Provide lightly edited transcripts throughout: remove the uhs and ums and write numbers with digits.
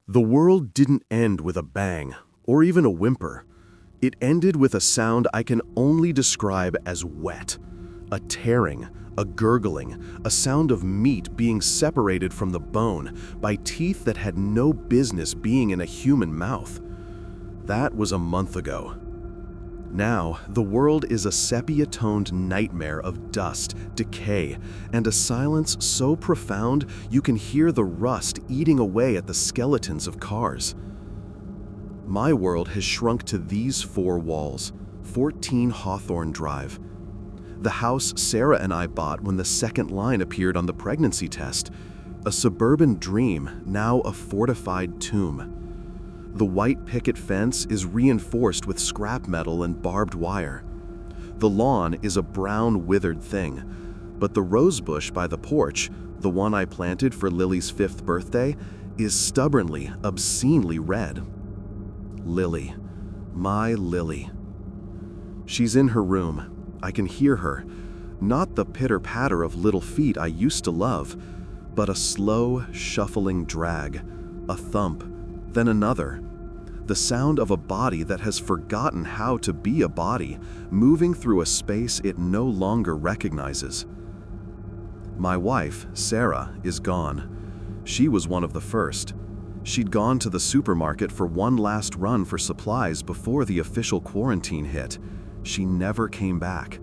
The world didn't end with a bang, or even a whimper. It ended with a sound I can only describe as wet. A tearing, a gurgling, a sound of meat being separated from the bone by teeth that had no business being in a human mouth. That was a month ago. Now, the world is a sepia-toned nightmare of dust, decay, and a silence so profound you can hear the rust eating away at the skeletons of cars. My world has shrunk to these 4 walls, 14 Hawthorne Drive. The house Sarah and I bought when the second line appeared on the pregnancy test, a suburban dream, now a fortified tomb. The white picket fence is reinforced with scrap metal and barbed wire. The lawn is a brown, withered thing, but the rose bush by the porch, the one I planted for Lily's 5th birthday, is stubbornly, obscenely red. Lily. My Lily. She's in her room. I can hear her. Not the pitter-patter of little feet I used to love, but a slow, shuffling drag, a thump, then another. The sound of a body that has forgotten how to be a body, moving through a space it no longer recognizes. My wife, Sarah, is gone. She was one of the first. She'd gone to the supermarket for one last run for supplies before the official quarantine hit. She never came back.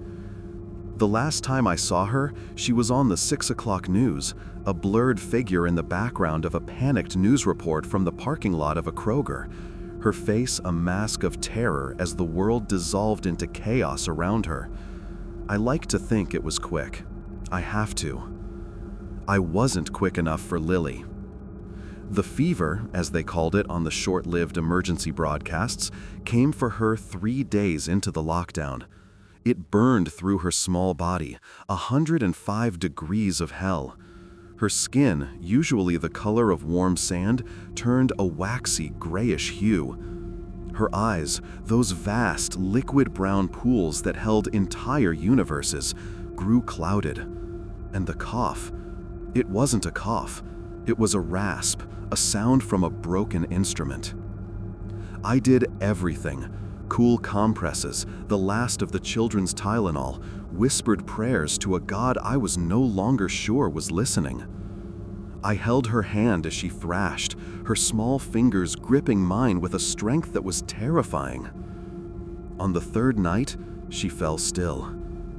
The last time I saw her, she was on the 6 o'clock news, a blurred figure in the background of a panicked news report from the parking lot of a Kroger. Her face a mask of terror as the world dissolved into chaos around her. I like to think it was quick. I have to. I wasn't quick enough for Lily. The fever, as they called it on the short-lived emergency broadcasts, came for her 3 days into the lockdown. It burned through her small body, 105 degrees of hell. Her skin, usually the color of warm sand, turned a waxy, grayish hue. Her eyes, those vast, liquid brown pools that held entire universes, grew clouded. And the cough. It wasn't a cough. It was a rasp, a sound from a broken instrument. I did everything. Cool compresses, the last of the children's Tylenol, whispered prayers to a God I was no longer sure was listening. I held her hand as she thrashed, her small fingers gripping mine with a strength that was terrifying. On the 3rd night, she fell still,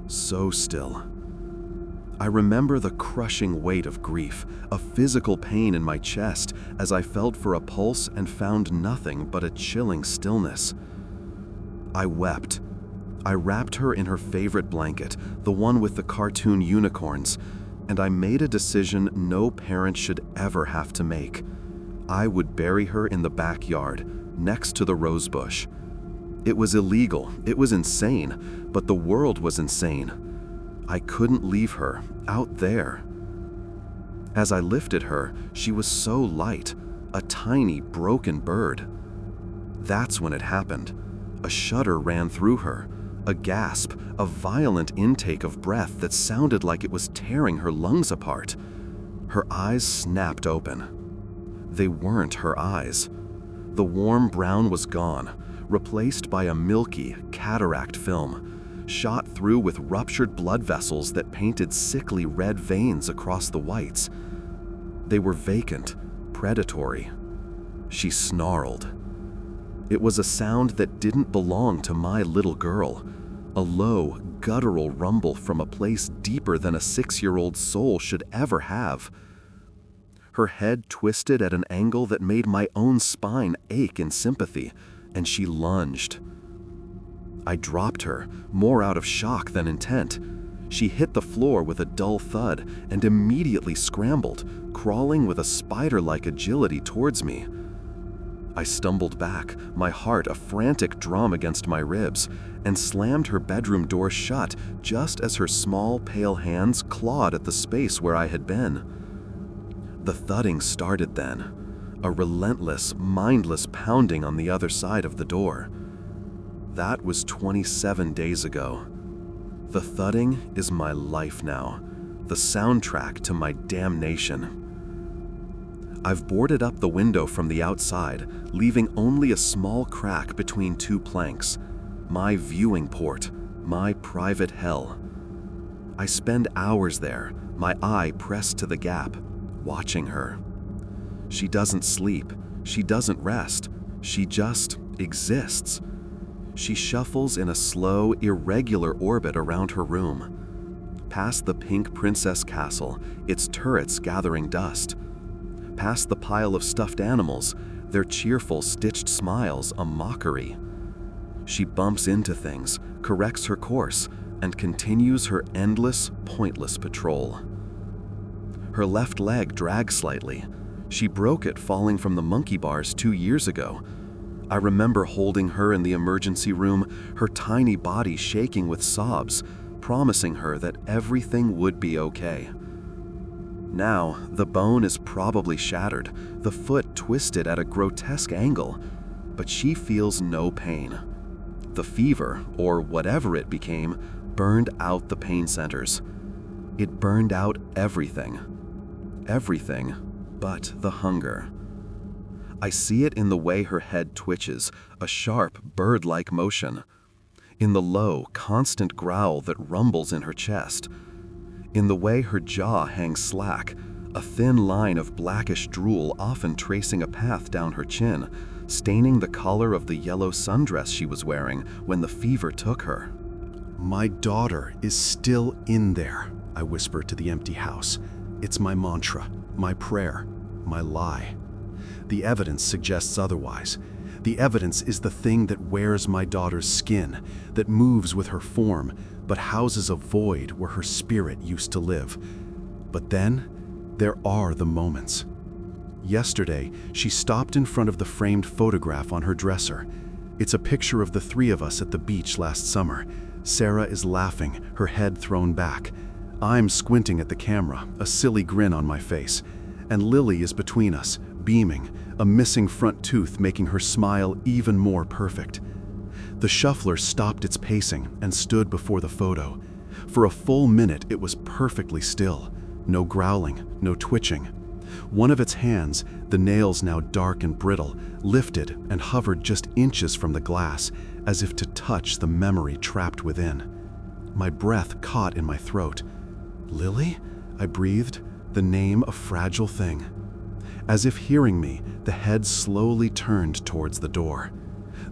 so still. I remember the crushing weight of grief, a physical pain in my chest as I felt for a pulse and found nothing but a chilling stillness. I wept. I wrapped her in her favorite blanket, the one with the cartoon unicorns, and I made a decision no parent should ever have to make. I would bury her in the backyard, next to the rose bush. It was illegal, it was insane, but the world was insane. I couldn't leave her, out there. As I lifted her, she was so light, a tiny, broken bird. That's when it happened. A shudder ran through her, a gasp, a violent intake of breath that sounded like it was tearing her lungs apart. Her eyes snapped open. They weren't her eyes. The warm brown was gone, replaced by a milky, cataract film, shot through with ruptured blood vessels that painted sickly red veins across the whites. They were vacant, predatory. She snarled. It was a sound that didn't belong to my little girl, a low, guttural rumble from a place deeper than a 6-year-old soul should ever have. Her head twisted at an angle that made my own spine ache in sympathy, and she lunged. I dropped her, more out of shock than intent. She hit the floor with a dull thud and immediately scrambled, crawling with a spider-like agility towards me. I stumbled back, my heart a frantic drum against my ribs, and slammed her bedroom door shut just as her small, pale hands clawed at the space where I had been. The thudding started then, a relentless, mindless pounding on the other side of the door. That was 27 days ago. The thudding is my life now, the soundtrack to my damnation. I've boarded up the window from the outside, leaving only a small crack between two planks. My viewing port, my private hell. I spend hours there, my eye pressed to the gap, watching her. She doesn't sleep, she doesn't rest, she just exists. She shuffles in a slow, irregular orbit around her room. Past the pink princess castle, its turrets gathering dust. Past the pile of stuffed animals, their cheerful, stitched smiles a mockery. She bumps into things, corrects her course, and continues her endless, pointless patrol. Her left leg drags slightly. She broke it falling from the monkey bars 2 years ago. I remember holding her in the emergency room, her tiny body shaking with sobs, promising her that everything would be okay. Now, the bone is probably shattered, the foot twisted at a grotesque angle, but she feels no pain. The fever, or whatever it became, burned out the pain centers. It burned out everything. Everything but the hunger. I see it in the way her head twitches, a sharp, bird-like motion. In the low, constant growl that rumbles in her chest. In the way her jaw hangs slack, a thin line of blackish drool often tracing a path down her chin, staining the color of the yellow sundress she was wearing when the fever took her. "My daughter is still in there," I whisper to the empty house. It's my mantra, my prayer, my lie. The evidence suggests otherwise. The evidence is the thing that wears my daughter's skin, that moves with her form, but houses a void where her spirit used to live. But then, there are the moments. Yesterday, she stopped in front of the framed photograph on her dresser. It's a picture of the three of us at the beach last summer. Sarah is laughing, her head thrown back. I'm squinting at the camera, a silly grin on my face. And Lily is between us, beaming, a missing front tooth making her smile even more perfect. The shuffler stopped its pacing and stood before the photo. For a full minute, it was perfectly still. No growling, no twitching. One of its hands, the nails now dark and brittle, lifted and hovered just inches from the glass, as if to touch the memory trapped within. My breath caught in my throat. "Lily?" I breathed, the name a fragile thing. As if hearing me, the head slowly turned towards the door.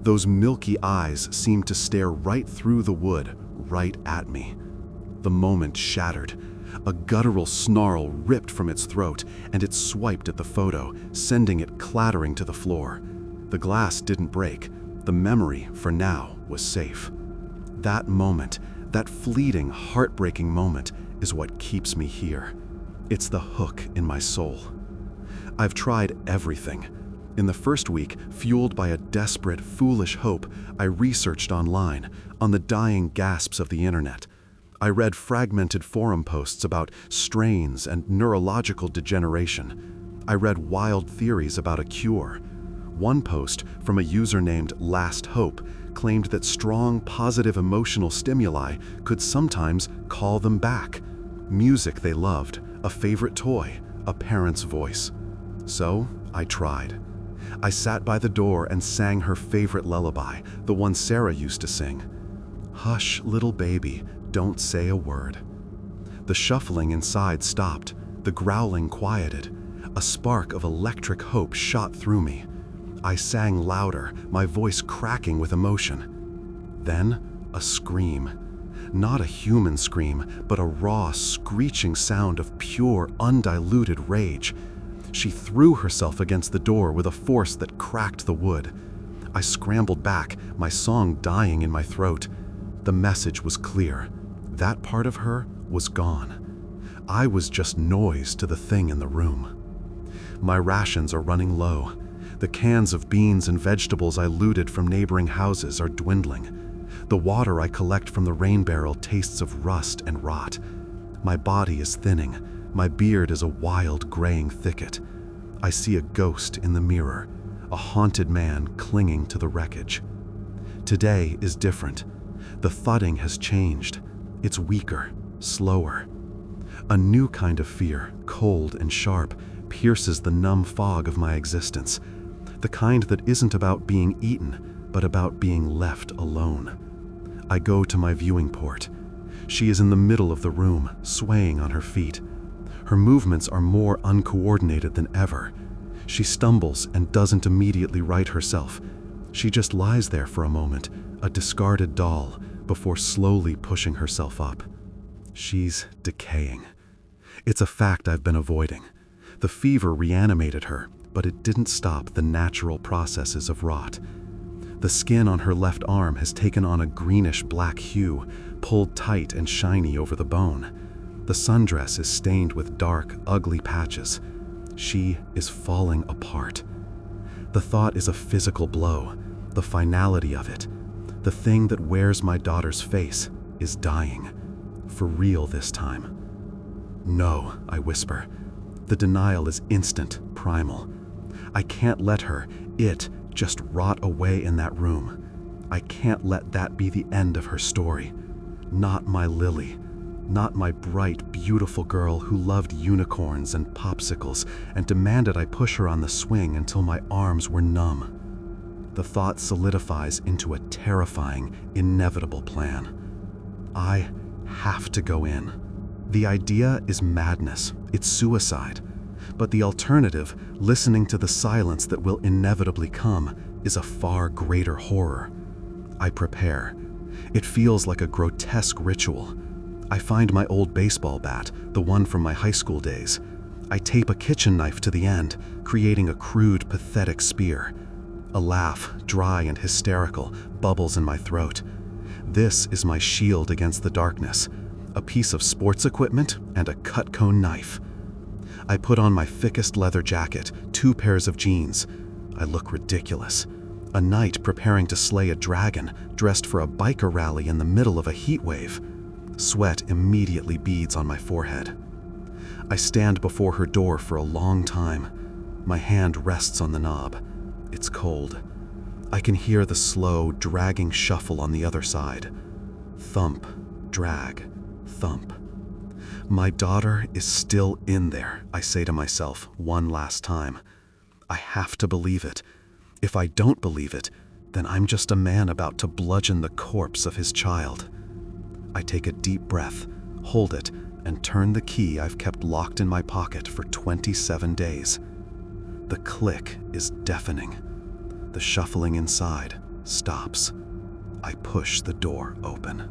Those milky eyes seemed to stare right through the wood, right at me. The moment shattered. A guttural snarl ripped from its throat, and it swiped at the photo, sending it clattering to the floor. The glass didn't break. The memory, for now, was safe. That moment, that fleeting, heartbreaking moment, is what keeps me here. It's the hook in my soul. I've tried everything. In the first week, fueled by a desperate, foolish hope, I researched online, on the dying gasps of the internet. I read fragmented forum posts about strains and neurological degeneration. I read wild theories about a cure. One post, from a user named Last Hope, claimed that strong, positive emotional stimuli could sometimes call them back. Music they loved, a favorite toy, a parent's voice. So, I tried. I sat by the door and sang her favorite lullaby, the one Sarah used to sing. "Hush, little baby, don't say a word." The shuffling inside stopped, the growling quieted. A spark of electric hope shot through me. I sang louder, my voice cracking with emotion. Then, a scream. Not a human scream, but a raw, screeching sound of pure, undiluted rage. She threw herself against the door with a force that cracked the wood. I scrambled back, my song dying in my throat. The message was clear. That part of her was gone. I was just noise to the thing in the room. My rations are running low. The cans of beans and vegetables I looted from neighboring houses are dwindling. The water I collect from the rain barrel tastes of rust and rot. My body is thinning. My beard is a wild graying thicket. I see a ghost in the mirror, a haunted man clinging to the wreckage. Today is different. The thudding has changed. It's weaker, slower. A new kind of fear, cold and sharp, pierces the numb fog of my existence. The kind that isn't about being eaten, but about being left alone. I go to my viewing port. She is in the middle of the room, swaying on her feet. Her movements are more uncoordinated than ever. She stumbles and doesn't immediately right herself. She just lies there for a moment, a discarded doll, before slowly pushing herself up. She's decaying. It's a fact I've been avoiding. The fever reanimated her, but it didn't stop the natural processes of rot. The skin on her left arm has taken on a greenish-black hue, pulled tight and shiny over the bone. The sundress is stained with dark, ugly patches. She is falling apart. The thought is a physical blow, the finality of it. The thing that wears my daughter's face is dying. For real this time. No, I whisper. The denial is instant, primal. I can't let her, just rot away in that room. I can't let that be the end of her story. Not my Lily. Not my bright, beautiful girl who loved unicorns and popsicles and demanded I push her on the swing until my arms were numb. The thought solidifies into a terrifying, inevitable plan. I have to go in. The idea is madness. It's suicide. But the alternative, listening to the silence that will inevitably come, is a far greater horror. I prepare. It feels like a grotesque ritual. I find my old baseball bat, the one from my high school days. I tape a kitchen knife to the end, creating a crude, pathetic spear. A laugh, dry and hysterical, bubbles in my throat. This is my shield against the darkness. A piece of sports equipment and a cut-cone knife. I put on my thickest leather jacket, 2 pairs of jeans. I look ridiculous. A knight preparing to slay a dragon, dressed for a biker rally in the middle of a heat wave. Sweat immediately beads on my forehead. I stand before her door for a long time. My hand rests on the knob. It's cold. I can hear the slow, dragging shuffle on the other side. Thump, drag, thump. My daughter is still in there, I say to myself one last time. I have to believe it. If I don't believe it, then I'm just a man about to bludgeon the corpse of his child. I take a deep breath, hold it, and turn the key I've kept locked in my pocket for 27 days. The click is deafening. The shuffling inside stops. I push the door open.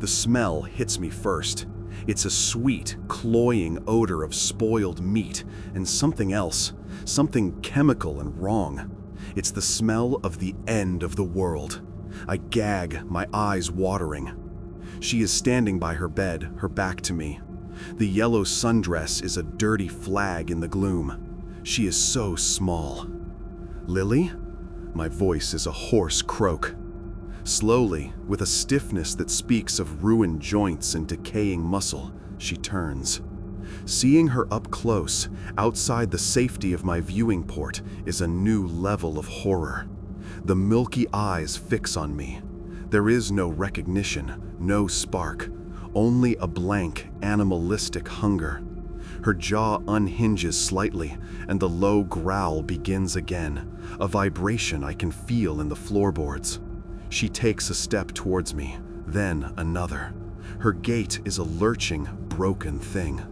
The smell hits me first. It's a sweet, cloying odor of spoiled meat and something else, something chemical and wrong. It's the smell of the end of the world. I gag, my eyes watering. She is standing by her bed, her back to me. The yellow sundress is a dirty flag in the gloom. She is so small. Lily? My voice is a hoarse croak. Slowly, with a stiffness that speaks of ruined joints and decaying muscle, she turns. Seeing her up close, outside the safety of my viewing port, is a new level of horror. The milky eyes fix on me. There is no recognition, no spark, only a blank, animalistic hunger. Her jaw unhinges slightly, and the low growl begins again, a vibration I can feel in the floorboards. She takes a step towards me, then another. Her gait is a lurching, broken thing.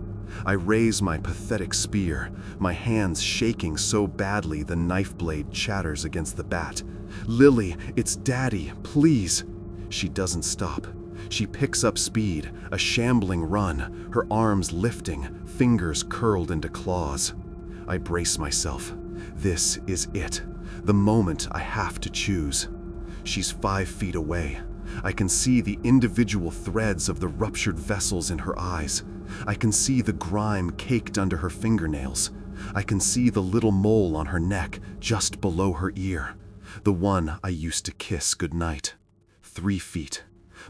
I raise my pathetic spear, my hands shaking so badly the knife blade chatters against the bat. Lily, it's Daddy, please. She doesn't stop. She picks up speed, a shambling run, her arms lifting, fingers curled into claws. I brace myself. This is it, the moment I have to choose. She's 5 feet away. I can see the individual threads of the ruptured vessels in her eyes. I can see the grime caked under her fingernails. I can see the little mole on her neck just below her ear, the one I used to kiss goodnight. 3 feet.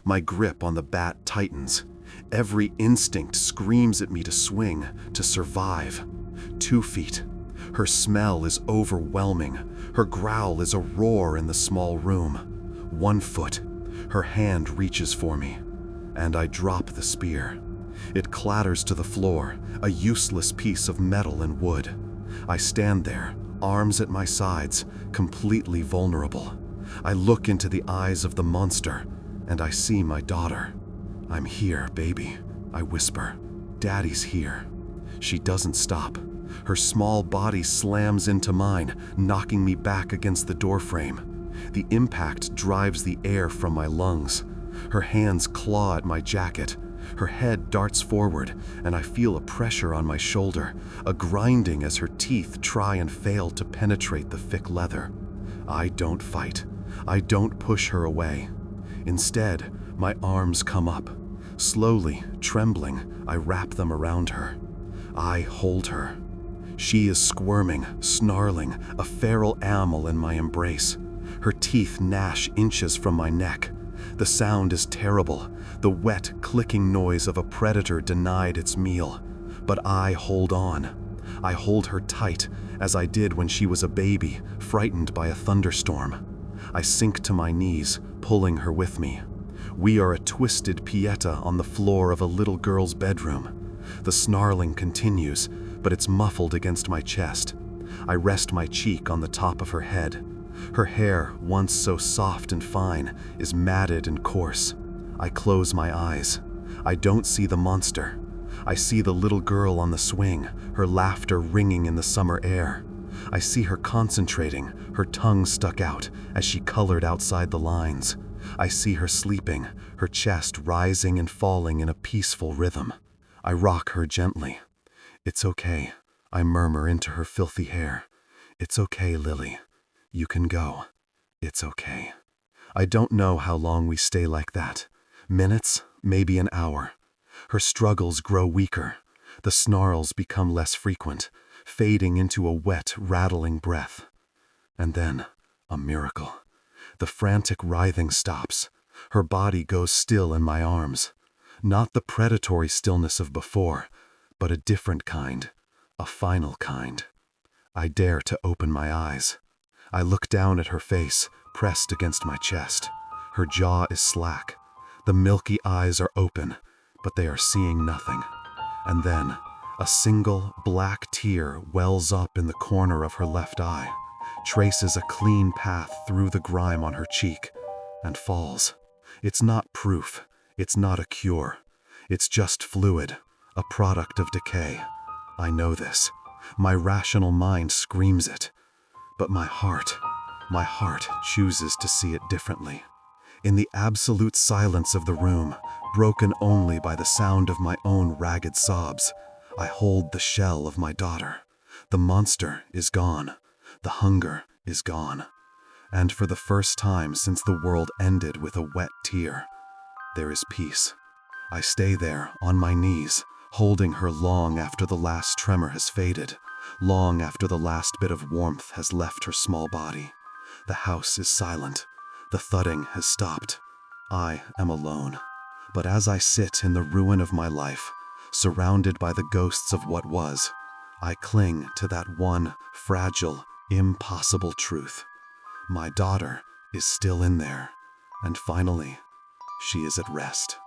My grip on the bat tightens. Every instinct screams at me to swing, to survive. 2 feet. Her smell is overwhelming. Her growl is a roar in the small room. 1 foot. Her hand reaches for me, and I drop the spear. It clatters to the floor, a useless piece of metal and wood. I stand there, arms at my sides, completely vulnerable. I look into the eyes of the monster, and I see my daughter. "I'm here, baby," I whisper. "Daddy's here." She doesn't stop. Her small body slams into mine, knocking me back against the doorframe. The impact drives the air from my lungs. Her hands claw at my jacket. Her head darts forward, and I feel a pressure on my shoulder, a grinding as her teeth try and fail to penetrate the thick leather. I don't fight. I don't push her away. Instead, my arms come up. Slowly, trembling, I wrap them around her. I hold her. She is squirming, snarling, a feral animal in my embrace. Her teeth gnash inches from my neck. The sound is terrible, the wet, clicking noise of a predator denied its meal. But I hold on. I hold her tight, as I did when she was a baby, frightened by a thunderstorm. I sink to my knees, pulling her with me. We are a twisted pieta on the floor of a little girl's bedroom. The snarling continues, but it's muffled against my chest. I rest my cheek on the top of her head. Her hair, once so soft and fine, is matted and coarse. I close my eyes. I don't see the monster. I see the little girl on the swing, her laughter ringing in the summer air. I see her concentrating, her tongue stuck out as she colored outside the lines. I see her sleeping, her chest rising and falling in a peaceful rhythm. I rock her gently. "It's okay," I murmur into her filthy hair. "It's okay, Lily. You can go. It's okay." I don't know how long we stay like that. Minutes, maybe an hour. Her struggles grow weaker. The snarls become less frequent, fading into a wet, rattling breath. And then, a miracle. The frantic writhing stops. Her body goes still in my arms. Not the predatory stillness of before, but a different kind, a final kind. I dare to open my eyes. I look down at her face, pressed against my chest. Her jaw is slack. The milky eyes are open, but they are seeing nothing. And then, a single black tear wells up in the corner of her left eye, traces a clean path through the grime on her cheek, and falls. It's not proof. It's not a cure. It's just fluid, a product of decay. I know this. My rational mind screams it. But my heart chooses to see it differently. In the absolute silence of the room, broken only by the sound of my own ragged sobs, I hold the shell of my daughter. The monster is gone. The hunger is gone. And for the first time since the world ended with a wet tear, there is peace. I stay there on my knees, holding her long after the last tremor has faded, long after the last bit of warmth has left her small body. The house is silent. The thudding has stopped. I am alone. But as I sit in the ruin of my life, surrounded by the ghosts of what was, I cling to that one fragile, impossible truth. My daughter is still in there, and finally, she is at rest.